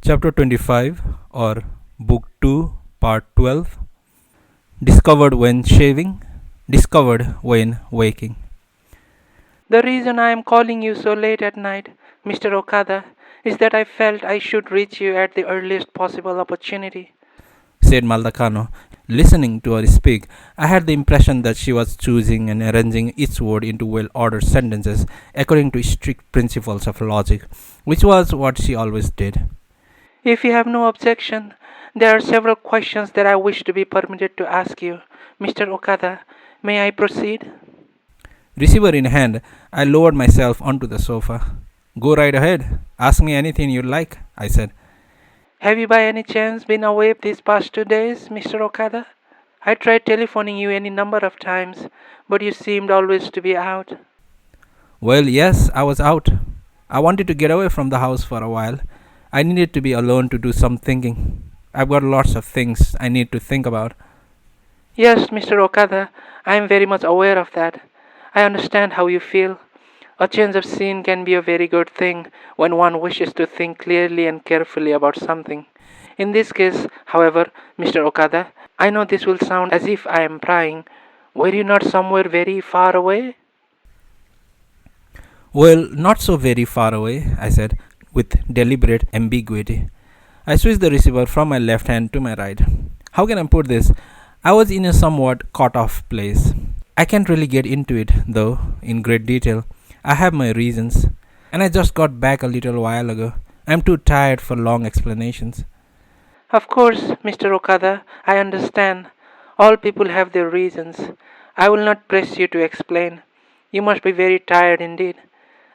Chapter 25 or Book 2, Part 12. Discovered when shaving, discovered when waking. The reason I am calling you so late at night, Mr. Okada, is that I felt I should reach you at the earliest possible opportunity, Said Malta Kano. Listening to her speak, I had the impression that she was choosing and arranging each word into well-ordered sentences according to strict principles of logic, which was what she always did. If you have no objection, there are several questions that I wish to be permitted to ask you. Mr. Okada, may I proceed? Receiver in hand, I lowered myself onto the sofa. Go right ahead. Ask me anything you like, I said. Have you by any chance been away these past 2 days, Mr. Okada? I tried telephoning you any number of times, but you seemed always to be out. Well, yes, I was out. I wanted to get away from the house for a while. I needed to be alone to do some thinking. I've got lots of things I need to think about. Yes, Mr. Okada, I am very much aware of that. I understand how you feel. A change of scene can be a very good thing when one wishes to think clearly and carefully about something. In this case, however, Mr. Okada, I know this will sound as if I am prying. Were you not somewhere very far away? Well, not so very far away, I said, with deliberate ambiguity. I switched the receiver from my left hand to my right. How can I put this? I was in a somewhat cut off place. I can't really get into it, though, in great detail. I have my reasons, and I just got back a little while ago. I'm too tired for long explanations. Of course, Mr. Okada, I understand. All people have their reasons. I will not press you to explain. You must be very tired indeed.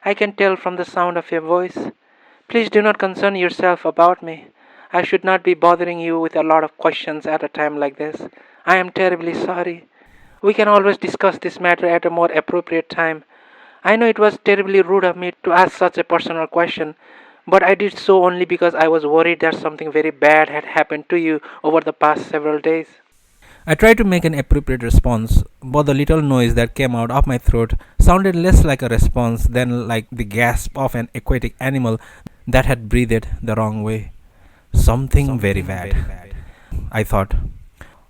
I can tell from the sound of your voice. Please do not concern yourself about me. I should not be bothering you with a lot of questions at a time like this. I am terribly sorry. We can always discuss this matter at a more appropriate time. I know it was terribly rude of me to ask such a personal question, but I did so only because I was worried that something very bad had happened to you over the past several days. I tried to make an appropriate response, but the little noise that came out of my throat sounded less like a response than like the gasp of an aquatic animal that had breathed the wrong way. Something very bad, I thought.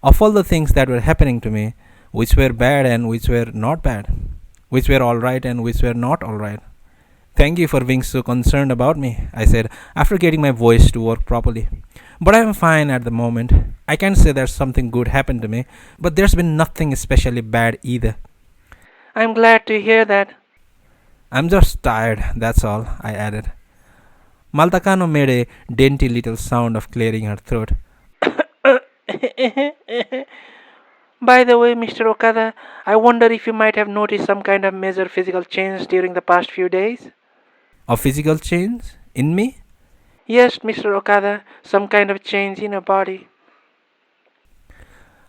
Of all the things that were happening to me, which were bad and which were not bad, which were alright and which were not alright. Thank you for being so concerned about me, I said, after getting my voice to work properly. But I am fine at the moment. I can't say that something good happened to me, but there's been nothing especially bad either. I am glad to hear that. I'm just tired, that's all, I added. Malta Kano made a dainty little sound of clearing her throat. By the way, Mr. Okada, I wonder if you might have noticed some kind of major physical change during the past few days? A physical change? In me? Yes, Mr. Okada, some kind of change in your body.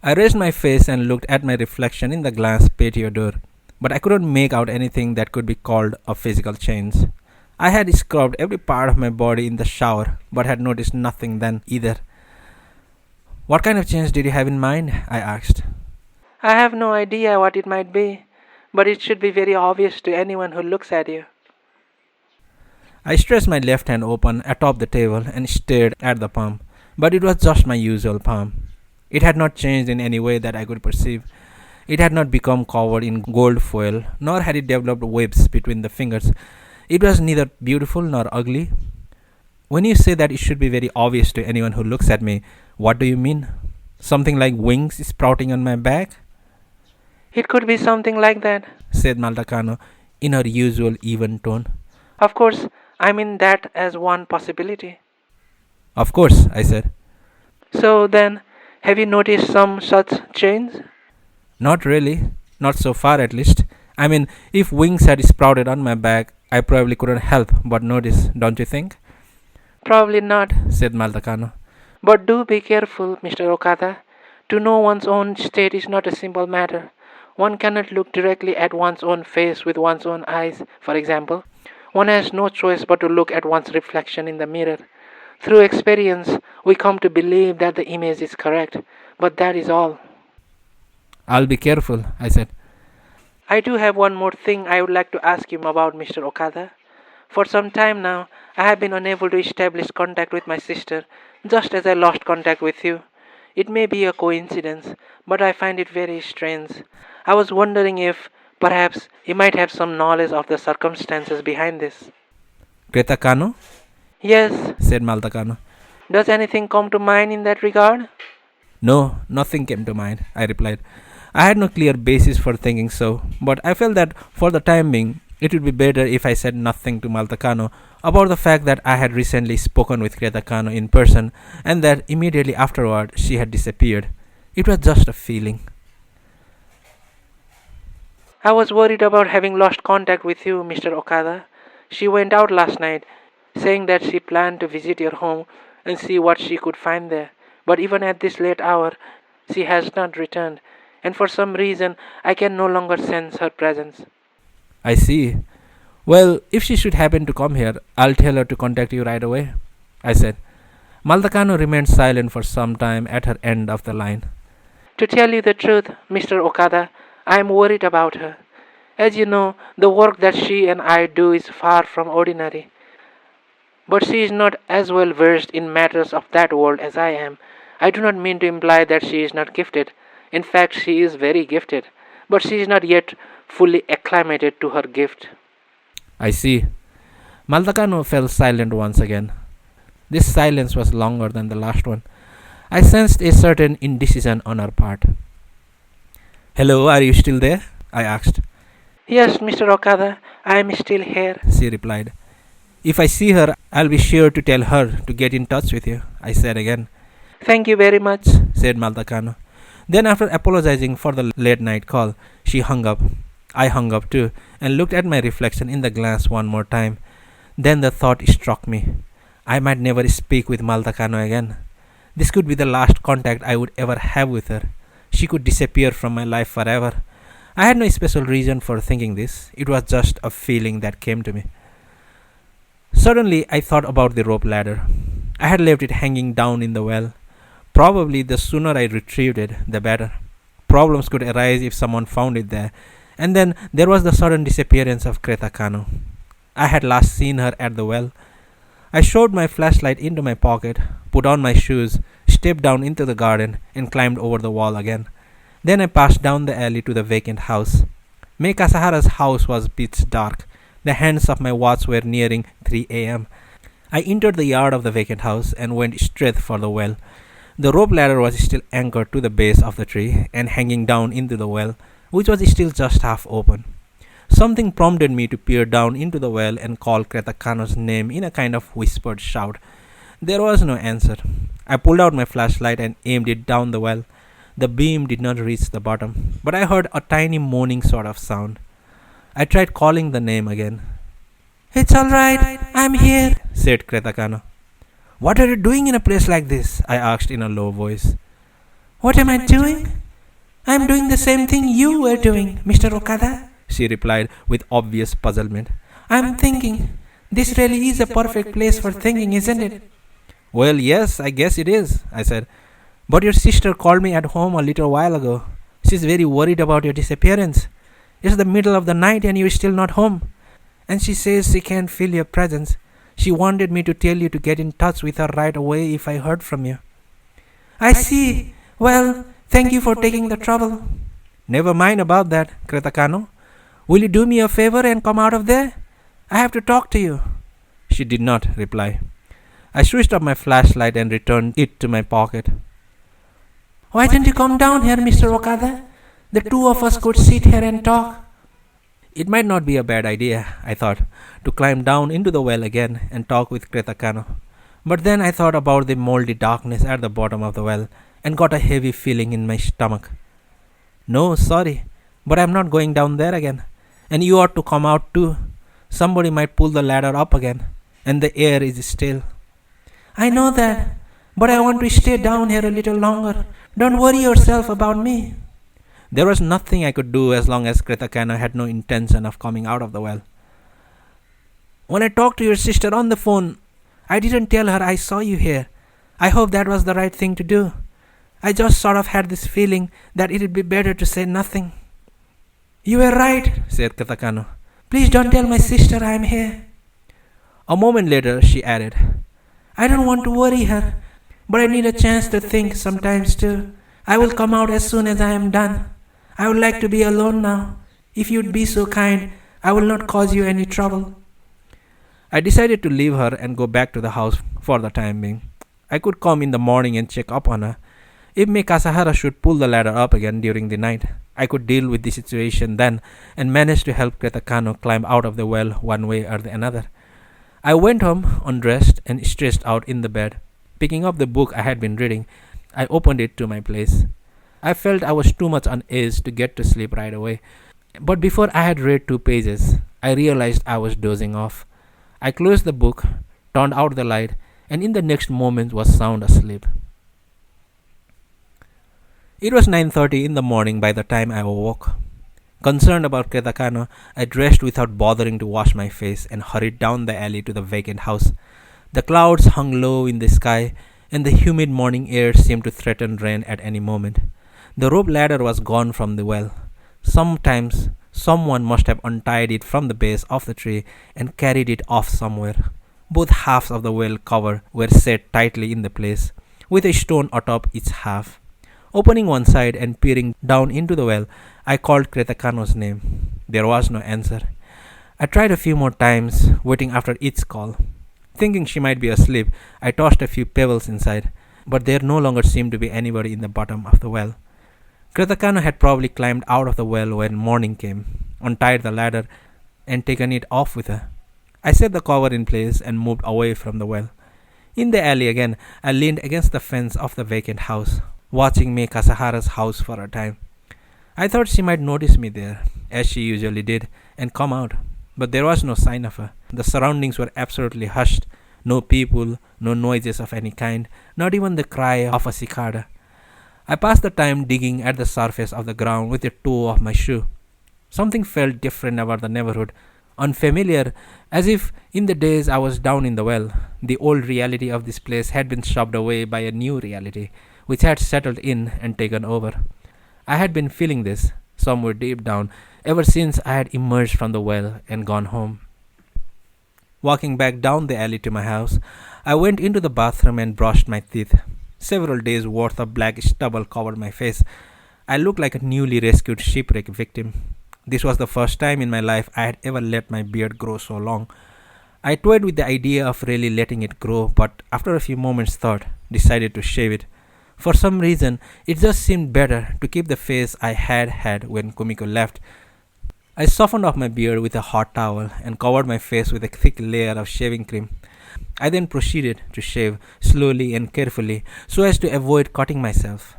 I raised my face and looked at my reflection in the glass patio door, but I couldn't make out anything that could be called a physical change. I had scrubbed every part of my body in the shower, but had noticed nothing then either. What kind of change did you have in mind? I asked. I have no idea what it might be, but it should be very obvious to anyone who looks at you. I stretched my left hand open atop the table and stared at the palm, but it was just my usual palm. It had not changed in any way that I could perceive. It had not become covered in gold foil, nor had it developed webs between the fingers. It was neither beautiful nor ugly. When you say that it should be very obvious to anyone who looks at me, what do you mean? Something like wings sprouting on my back? It could be something like that, Said Malta Kano in her usual even tone. Of course, I mean that as one possibility. Of course, I said. So then, have you noticed some such change? Not really. Not so far at least. I mean, if wings had sprouted on my back, I probably couldn't help but notice, don't you think? Probably not. Said Malta Kano. But do be careful, Mr. Okada. To know one's own state is not a simple matter. One cannot look directly at one's own face with one's own eyes, for example. One has no choice but to look at one's reflection in the mirror. Through experience, we come to believe that the image is correct, but that is all. I'll be careful, I said. I do have one more thing I would like to ask you about, Mr. Okada. For some time now, I have been unable to establish contact with my sister, just as I lost contact with you. It may be a coincidence, but I find it very strange. I was wondering if, perhaps, you might have some knowledge of the circumstances behind this. Creta Kano? Yes. Said Malta Kano. Does anything come to mind in that regard? No, nothing came to mind, I replied. I had no clear basis for thinking so, but I felt that for the time being, it would be better if I said nothing to Malta Kano about the fact that I had recently spoken with Creta Kano in person and that immediately afterward she had disappeared. It was just a feeling. I was worried about having lost contact with you, Mr. Okada. She went out last night, saying that she planned to visit your home and see what she could find there. But even at this late hour, she has not returned, and for some reason I can no longer sense her presence. I see. Well, if she should happen to come here, I'll tell her to contact you right away, I said. Malta Kano remained silent for some time at her end of the line. To tell you the truth, Mr. Okada, I am worried about her. As you know, the work that she and I do is far from ordinary. But she is not as well versed in matters of that world as I am. I do not mean to imply that she is not gifted. In fact, she is very gifted. But she is not yet fully acclimated to her gift. I see. Malta Kano fell silent once again. This silence was longer than the last one. I sensed a certain indecision on her part. Hello, are you still there? I asked. Yes, Mr. Okada, I am still here, she replied. If I see her, I'll be sure to tell her to get in touch with you, I said again. Thank you very much, said Malta Kano. Then after apologizing for the late night call, she hung up. I hung up too and looked at my reflection in the glass one more time. Then the thought struck me. I might never speak with Malta Kano again. This could be the last contact I would ever have with her. She could disappear from my life forever. I had no special reason for thinking this. It was just a feeling that came to me. Suddenly, I thought about the rope ladder. I had left it hanging down in the well. Probably the sooner I retrieved it, the better. Problems could arise if someone found it there. And then there was the sudden disappearance of Creta Kano. I had last seen her at the well. I shoved my flashlight into my pocket, put on my shoes, stepped down into the garden, and climbed over the wall again. Then I passed down the alley to the vacant house. May Kasahara's house was pitch dark. The hands of my watch were nearing 3 a.m. I entered the yard of the vacant house and went straight for the well. The rope ladder was still anchored to the base of the tree and hanging down into the well, which was still just half open. Something prompted me to peer down into the well and call Creta Kano's name in a kind of whispered shout. There was no answer. I pulled out my flashlight and aimed it down the well. The beam did not reach the bottom, but I heard a tiny moaning sort of sound. I tried calling the name again. It's all right, I'm here, said Creta Kano. What are you doing in a place like this? I asked in a low voice. What am I doing? I'm doing the same thing you were doing, Mr. Okada, she replied with obvious puzzlement. I'm thinking. This really is a perfect place for thinking, isn't it? Well, yes, I guess it is, I said. But your sister called me at home a little while ago. She's very worried about your disappearance. It's the middle of the night and you're still not home. And she says she can't feel your presence. She wanted me to tell you to get in touch with her right away if I heard from you. I see. Well, thank you for taking the trouble. Never mind about that, Creta Kano. Will you do me a favor and come out of there? I have to talk to you. She did not reply. I switched off my flashlight and returned it to my pocket. Why don't you come down here, Mr. Okada? The two of us could sit here and talk. It might not be a bad idea, I thought, to climb down into the well again and talk with Creta Kano. But then I thought about the moldy darkness at the bottom of the well and got a heavy feeling in my stomach. No, sorry, but I'm not going down there again. And you ought to come out too. Somebody might pull the ladder up again, and the air is still. I know that, but I want to stay down here a little longer. Don't worry yourself about me. There was nothing I could do as long as Creta Kano had no intention of coming out of the well. When I talked to your sister on the phone, I didn't tell her I saw you here. I hope that was the right thing to do. I just sort of had this feeling that it would be better to say nothing. You were right, said Creta Kano. Please don't tell my sister I'm here. A moment later, she added, I don't want to worry her, but I need a chance to think sometimes too. I will come out as soon as I am done. I would like to be alone now. If you'd be so kind, I will not cause you any trouble. I decided to leave her and go back to the house for the time being. I could come in the morning and check up on her. If May Kasahara should pull the ladder up again during the night, I could deal with the situation then and manage to help Creta Kano climb out of the well one way or the another. I went home, undressed and stretched out in the bed. Picking up the book I had been reading, I opened it to my place. I felt I was too much on edge to get to sleep right away. But before I had read 2 pages, I realized I was dozing off. I closed the book, turned out the light, and in the next moment was sound asleep. It was 9:30 in the morning by the time I awoke. Concerned about Creta Kano, I dressed without bothering to wash my face and hurried down the alley to the vacant house. The clouds hung low in the sky, and the humid morning air seemed to threaten rain at any moment. The rope ladder was gone from the well. Sometimes someone must have untied it from the base of the tree and carried it off somewhere. Both halves of the well cover were set tightly in the place, with a stone atop each half. Opening one side and peering down into the well, I called Creta Kano's name. There was no answer. I tried a few more times, waiting after each call. Thinking she might be asleep, I tossed a few pebbles inside, but there no longer seemed to be anybody in the bottom of the well. Creta Kano had probably climbed out of the well when morning came, untied the ladder, and taken it off with her. I set the cover in place and moved away from the well. In the alley again, I leaned against the fence of the vacant house, watching May Kasahara's house for a time. I thought she might notice me there, as she usually did, and come out, but there was no sign of her. The surroundings were absolutely hushed. No people, no noises of any kind, not even the cry of a cicada. I passed the time digging at the surface of the ground with the toe of my shoe. Something felt different about the neighborhood, unfamiliar, as if in the days I was down in the well, the old reality of this place had been shoved away by a new reality, which had settled in and taken over. I had been feeling this, somewhere deep down, ever since I had emerged from the well and gone home. Walking back down the alley to my house, I went into the bathroom and brushed my teeth. Several days' worth of black stubble covered my face. I looked like a newly rescued shipwreck victim. This was the first time in my life I had ever let my beard grow so long. I toyed with the idea of really letting it grow, but after a few moments' thought, decided to shave it. For some reason, it just seemed better to keep the face I had had when Kumiko left. I softened off my beard with a hot towel and covered my face with a thick layer of shaving cream. I then proceeded to shave slowly and carefully so as to avoid cutting myself.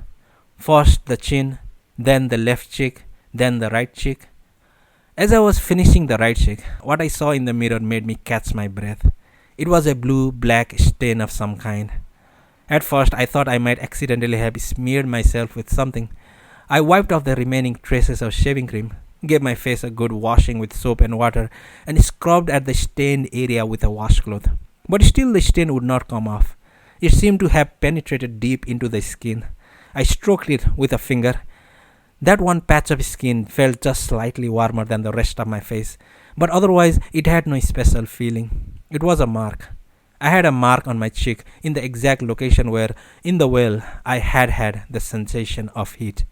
First the chin, then the left cheek, then the right cheek. As I was finishing the right cheek, what I saw in the mirror made me catch my breath. It was a blue-black stain of some kind. At first, I thought I might accidentally have smeared myself with something. I wiped off the remaining traces of shaving cream, gave my face a good washing with soap and water, and scrubbed at the stained area with a washcloth. But still the stain would not come off. It seemed to have penetrated deep into the skin. I stroked it with a finger. That one patch of skin felt just slightly warmer than the rest of my face, but otherwise it had no special feeling. It was a mark. I had a mark on my cheek in the exact location where, in the well, I had had the sensation of heat.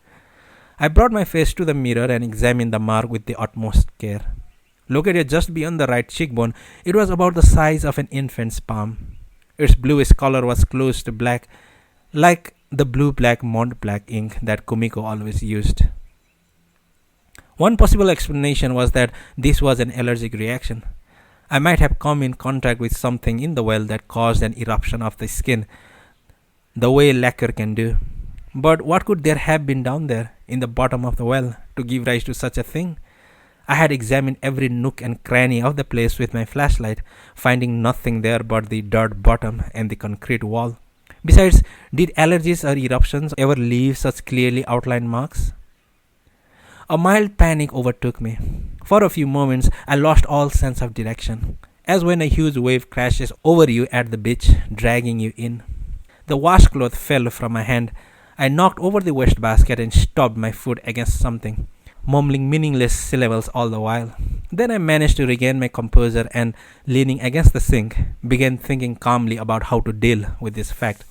I brought my face to the mirror and examined the mark with the utmost care. Located just beyond the right cheekbone, it was about the size of an infant's palm. Its bluish color was close to black, like the blue-black Mont Black ink that Kumiko always used. One possible explanation was that this was an allergic reaction. I might have come in contact with something in the well that caused an eruption of the skin, the way lacquer can do. But what could there have been down there, in the bottom of the well, to give rise to such a thing? I had examined every nook and cranny of the place with my flashlight, finding nothing there but the dirt bottom and the concrete wall. Besides, did allergies or eruptions ever leave such clearly outlined marks? A mild panic overtook me. For a few moments, I lost all sense of direction, as when a huge wave crashes over you at the beach, dragging you in. The washcloth fell from my hand. I knocked over the wastebasket and stubbed my foot against something. mumbling meaningless syllables all the while. Then I managed to regain my composure and, leaning against the sink, began thinking calmly about how to deal with this fact.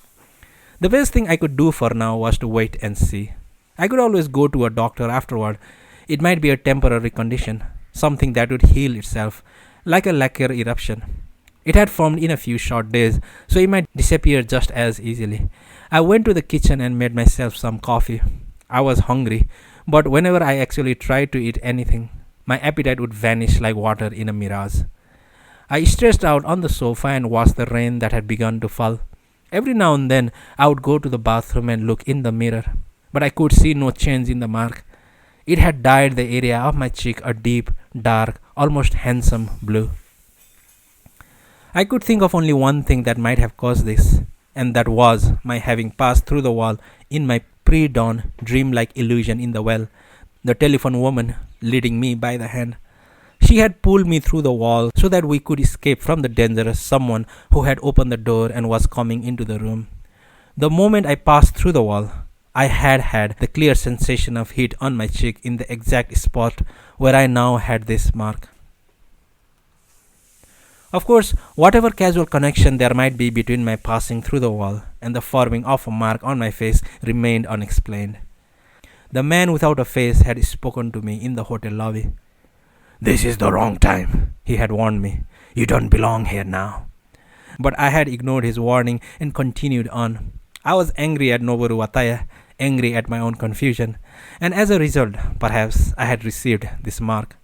The best thing I could do for now was to wait and see. I could always go to a doctor afterward. It might be a temporary condition, something that would heal itself, like a lacquer eruption. It had formed in a few short days, so it might disappear just as easily. I went to the kitchen and made myself some coffee. I was hungry, but whenever I actually tried to eat anything, my appetite would vanish like water in a mirage. I stretched out on the sofa and watched the rain that had begun to fall. Every now and then I would go to the bathroom and look in the mirror, but I could see no change in the mark. It had dyed the area of my cheek a deep, dark, almost handsome blue. I could think of only one thing that might have caused this, and that was my having passed through the wall in my pre-dawn, dreamlike illusion in the well, the telephone woman leading me by the hand. She had pulled me through the wall so that we could escape from the dangerous someone who had opened the door and was coming into the room. The moment I passed through the wall, I had the clear sensation of heat on my cheek in the exact spot where I now had this mark. Of course, whatever casual connection there might be between my passing through the wall and the forming of a mark on my face remained unexplained. The man without a face had spoken to me in the hotel lobby. "This is the wrong time," he had warned me. "You don't belong here now." But I had ignored his warning and continued on. I was angry at Noboru Wataya, angry at my own confusion, and as a result, perhaps I had received this mark.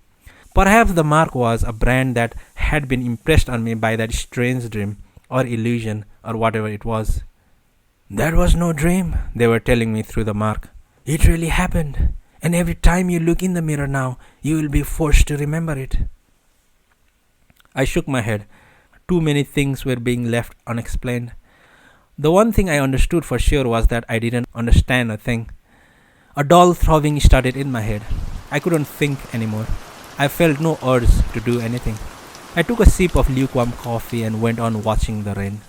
Perhaps the mark was a brand that had been impressed on me by that strange dream, or illusion, or whatever it was. "That was no dream," they were telling me through the mark. "It really happened, and every time you look in the mirror now, you will be forced to remember it." I shook my head. Too many things were being left unexplained. The one thing I understood for sure was that I didn't understand a thing. A dull throbbing started in my head. I couldn't think anymore. I felt no urge to do anything. I took a sip of lukewarm coffee and went on watching the rain.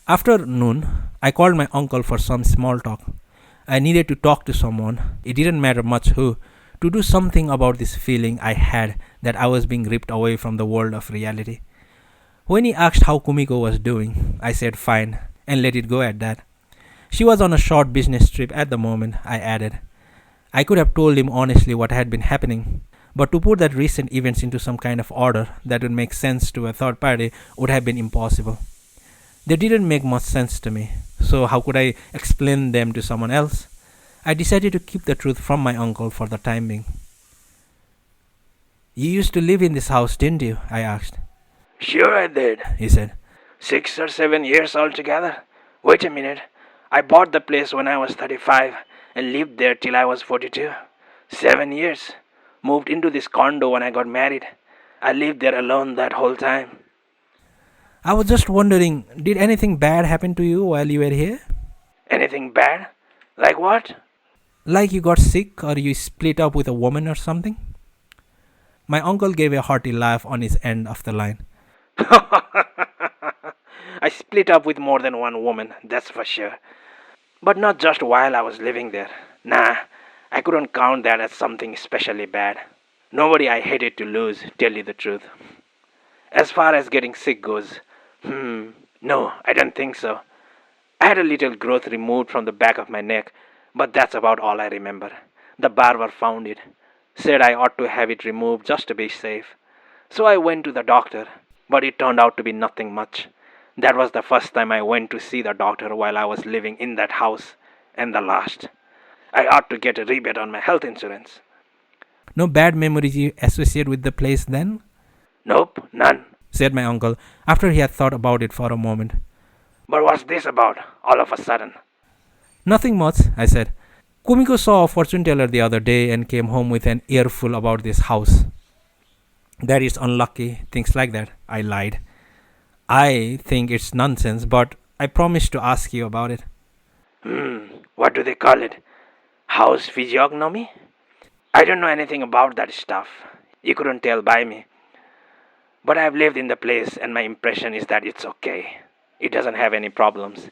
After noon, I called my uncle for some small talk. I needed to talk to someone, it didn't matter much who, to do something about this feeling I had that I was being ripped away from the world of reality. When he asked how Kumiko was doing, I said fine, and let it go at that. She was on a short business trip at the moment, I added. I could have told him honestly what had been happening, but to put that recent events into some kind of order that would make sense to a third party would have been impossible. They didn't make much sense to me, so how could I explain them to someone else? I decided to keep the truth from my uncle for the time being. "You used to live in this house, didn't you?" I asked. Sure I did. He said. 6 or 7 years altogether. Wait a minute. I bought the place when I was 35 and lived there till I was 42. 7 years. Moved into this condo when I got married. I lived there alone that whole time. I was just wondering, did anything bad happen to you while you were here? Anything bad? Like what? Like you got sick or you split up with a woman or something? My uncle gave a hearty laugh on his end of the line. I split up with more than one woman, that's for sure. But not just while I was living there. Nah, I couldn't count that as something especially bad. Nobody I hated to lose, tell you the truth. As far as getting sick goes, no, I don't think so. I had a little growth removed from the back of my neck, but that's about all I remember. The barber found it, said I ought to have it removed just to be safe. So I went to the doctor, but it turned out to be nothing much. That was the first time I went to see the doctor while I was living in that house, and the last. I ought to get a rebate on my health insurance. No bad memories you associate with the place then? Nope, none. Said my uncle, after he had thought about it for a moment. But what's this about, all of a sudden? Nothing much, I said. Kumiko saw a fortune teller the other day and came home with an earful about this house. That is unlucky, things like that, I lied. I think it's nonsense, but I promised to ask you about it. What do they call it? House physiognomy? I don't know anything about that stuff. You couldn't tell by me. But I've lived in the place and my impression is that it's okay. It doesn't have any problems.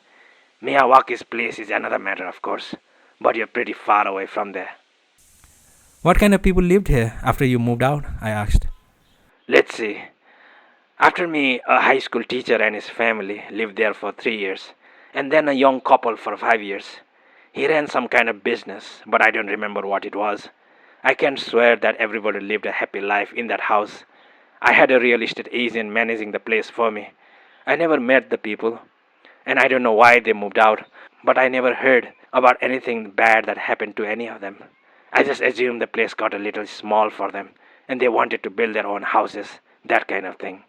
Miyawaki's place is another matter, of course, but you're pretty far away from there. What kind of people lived here after you moved out? I asked. Let's see. After me, a high school teacher and his family lived there for 3 years, and then a young couple for 5 years. He ran some kind of business, but I don't remember what it was. I can swear that everybody lived a happy life in that house. I had a real estate agent managing the place for me. I never met the people, and I don't know why they moved out, but I never heard about anything bad that happened to any of them. I just assumed the place got a little small for them, and they wanted to build their own houses, that kind of thing.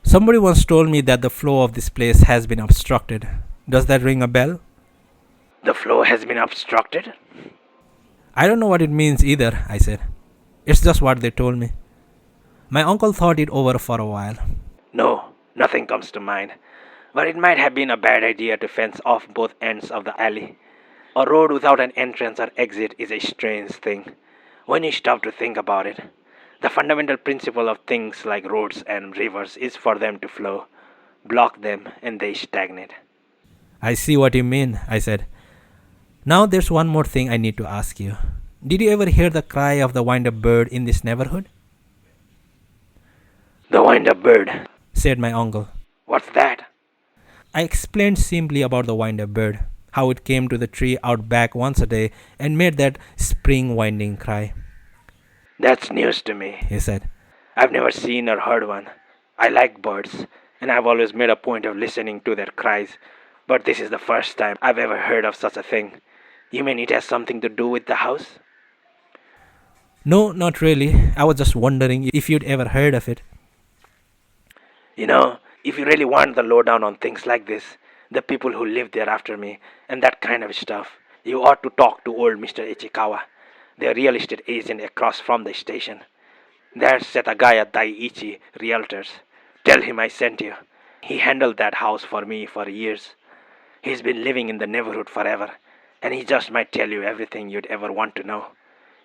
Somebody once told me that the flow of this place has been obstructed. Does that ring a bell? The flow has been obstructed? I don't know what it means either, I said. It's just what they told me. My uncle thought it over for a while. No, nothing comes to mind. But it might have been a bad idea to fence off both ends of the alley. A road without an entrance or exit is a strange thing, when you stop to think about it. The fundamental principle of things like roads and rivers is for them to flow. Block them and they stagnate. I see what you mean, I said. Now there's one more thing I need to ask you. Did you ever hear the cry of the wind-up bird in this neighborhood? The wind-up bird, Said my uncle. What's that? I explained simply about the wind-up bird, how it came to the tree out back once a day and made that spring winding cry. That's news to me. He said. I've never seen or heard one. I like birds, and I've always made a point of listening to their cries, but this is the first time I've ever heard of such a thing. You mean it has something to do with the house? No, not really. I was just wondering if you'd ever heard of it. You know, if you really want the lowdown on things like this, the people who lived there after me, and that kind of stuff, you ought to talk to old Mr. Ichikawa, the real estate agent across from the station. There's Setagaya Daiichi Realtors. Tell him I sent you. He handled that house for me for years. He's been living in the neighborhood forever, and he just might tell you everything you'd ever want to know.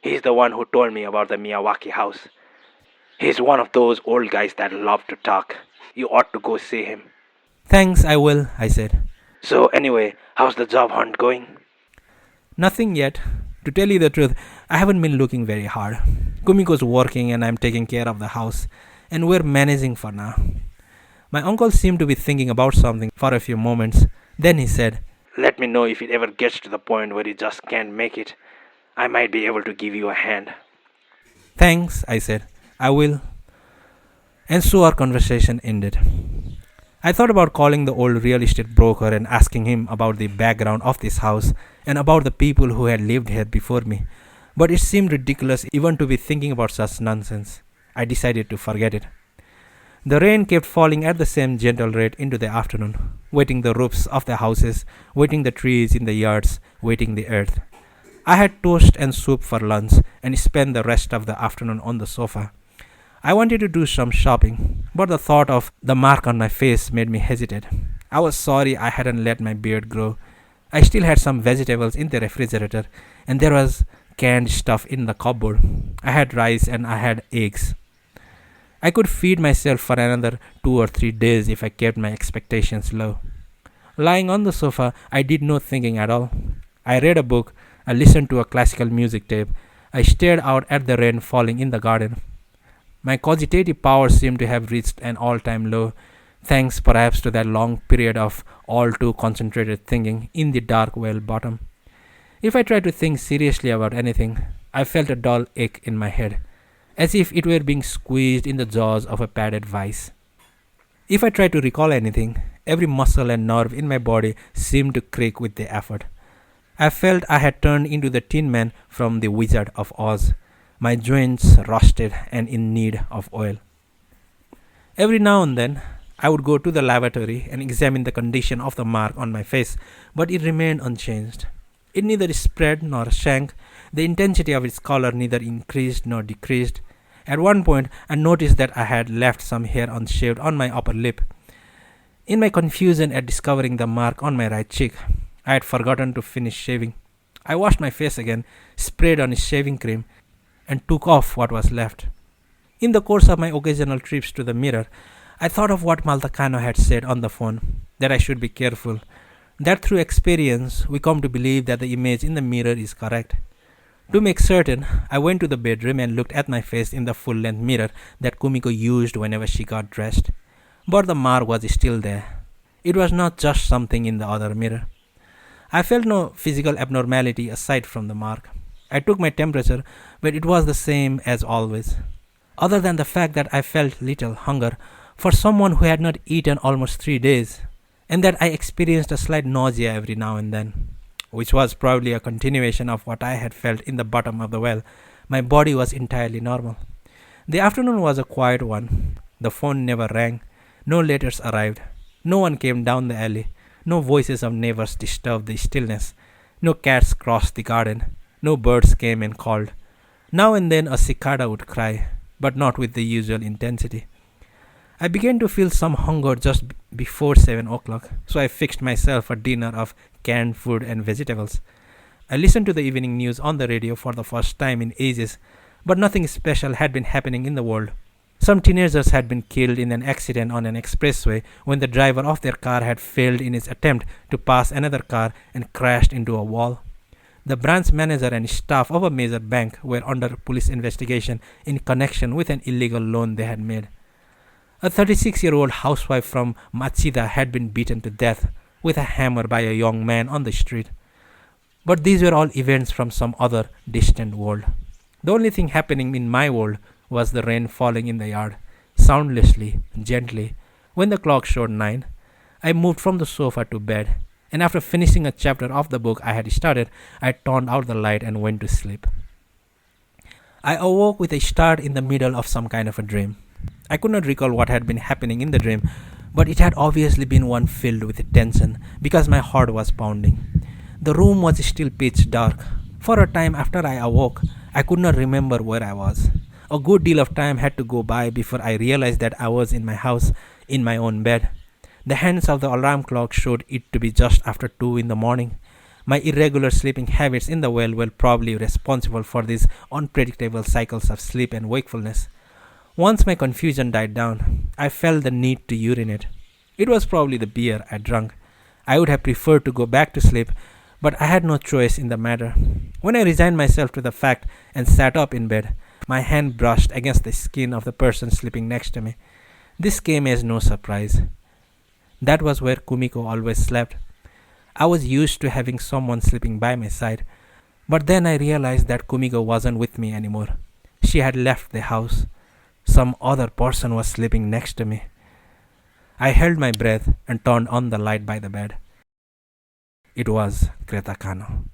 He's the one who told me about the Miyawaki house. He's one of those old guys that love to talk. You ought to go see him. Thanks, I will, I said. So anyway, how's the job hunt going? Nothing yet. To tell you the truth, I haven't been looking very hard. Kumiko's working and I'm taking care of the house, and we're managing for now. My uncle seemed to be thinking about something for a few moments. Then he said, Let me know if it ever gets to the point where you just can't make it. I might be able to give you a hand. Thanks, I said. I will. And so our conversation ended. I thought about calling the old real estate broker and asking him about the background of this house and about the people who had lived here before me, but it seemed ridiculous even to be thinking about such nonsense. I decided to forget it. The rain kept falling at the same gentle rate into the afternoon, wetting the roofs of the houses, wetting the trees in the yards, wetting the earth. I had toast and soup for lunch and spent the rest of the afternoon on the sofa. I wanted to do some shopping, but the thought of the mark on my face made me hesitate. I was sorry I hadn't let my beard grow. I still had some vegetables in the refrigerator, and there was canned stuff in the cupboard. I had rice and I had eggs. I could feed myself for another 2 or 3 days if I kept my expectations low. Lying on the sofa, I did no thinking at all. I read a book, I listened to a classical music tape, I stared out at the rain falling in the garden. My cogitative powers seemed to have reached an all-time low, thanks perhaps to that long period of all too concentrated thinking in the dark well bottom. If I tried to think seriously about anything, I felt a dull ache in my head, as if it were being squeezed in the jaws of a padded vice. If I tried to recall anything, every muscle and nerve in my body seemed to creak with the effort. I felt I had turned into the Tin Man from The Wizard of Oz, my joints rusted and in need of oil. Every now and then, I would go to the lavatory and examine the condition of the mark on my face, but it remained unchanged. It neither spread nor shrank. The intensity of its color neither increased nor decreased. At one point, I noticed that I had left some hair unshaved on my upper lip. In my confusion at discovering the mark on my right cheek, I had forgotten to finish shaving. I washed my face again, sprayed on shaving cream, and took off what was left. In the course of my occasional trips to the mirror, I thought of what Malta Kano had said on the phone, that I should be careful, that through experience we come to believe that the image in the mirror is correct. To make certain, I went to the bedroom and looked at my face in the full-length mirror that Kumiko used whenever she got dressed. But the mark was still there. It was not just something in the other mirror. I felt no physical abnormality aside from the mark. I took my temperature, but it was the same as always. Other than the fact that I felt little hunger for someone who had not eaten almost 3 days, and that I experienced a slight nausea every now and then, which was probably a continuation of what I had felt in the bottom of the well. My body was entirely normal. The afternoon was a quiet one. The phone never rang. No letters arrived. No one came down the alley. No voices of neighbors disturbed the stillness. No cats crossed the garden. No birds came and called. Now and then a cicada would cry, but not with the usual intensity. I began to feel some hunger just before 7 o'clock, so I fixed myself a dinner of canned food and vegetables. I listened to the evening news on the radio for the first time in ages, but nothing special had been happening in the world. Some teenagers had been killed in an accident on an expressway when the driver of their car had failed in his attempt to pass another car and crashed into a wall. The branch manager and staff of a major bank were under police investigation in connection with an illegal loan they had made. A 36-year-old housewife from Machida had been beaten to death with a hammer by a young man on the street. But these were all events from some other distant world. The only thing happening in my world was the rain falling in the yard, soundlessly, gently. When the clock showed 9, I moved from the sofa to bed, and after finishing a chapter of the book I had started, I turned out the light and went to sleep. I awoke with a start in the middle of some kind of a dream. I could not recall what had been happening in the dream, but it had obviously been one filled with tension because my heart was pounding. The room was still pitch dark. For a time after I awoke, I could not remember where I was. A good deal of time had to go by before I realized that I was in my house, in my own bed. The hands of the alarm clock showed it to be just after 2 in the morning. My irregular sleeping habits in the well were probably responsible for these unpredictable cycles of sleep and wakefulness. Once my confusion died down, I felt the need to urinate. It was probably the beer I drank. I would have preferred to go back to sleep, but I had no choice in the matter. When I resigned myself to the fact and sat up in bed, my hand brushed against the skin of the person sleeping next to me. This came as no surprise. That was where Kumiko always slept. I was used to having someone sleeping by my side, but then I realized that Kumiko wasn't with me anymore. She had left the house. Some other person was sleeping next to me. I held my breath and turned on the light by the bed. It was Creta Kano.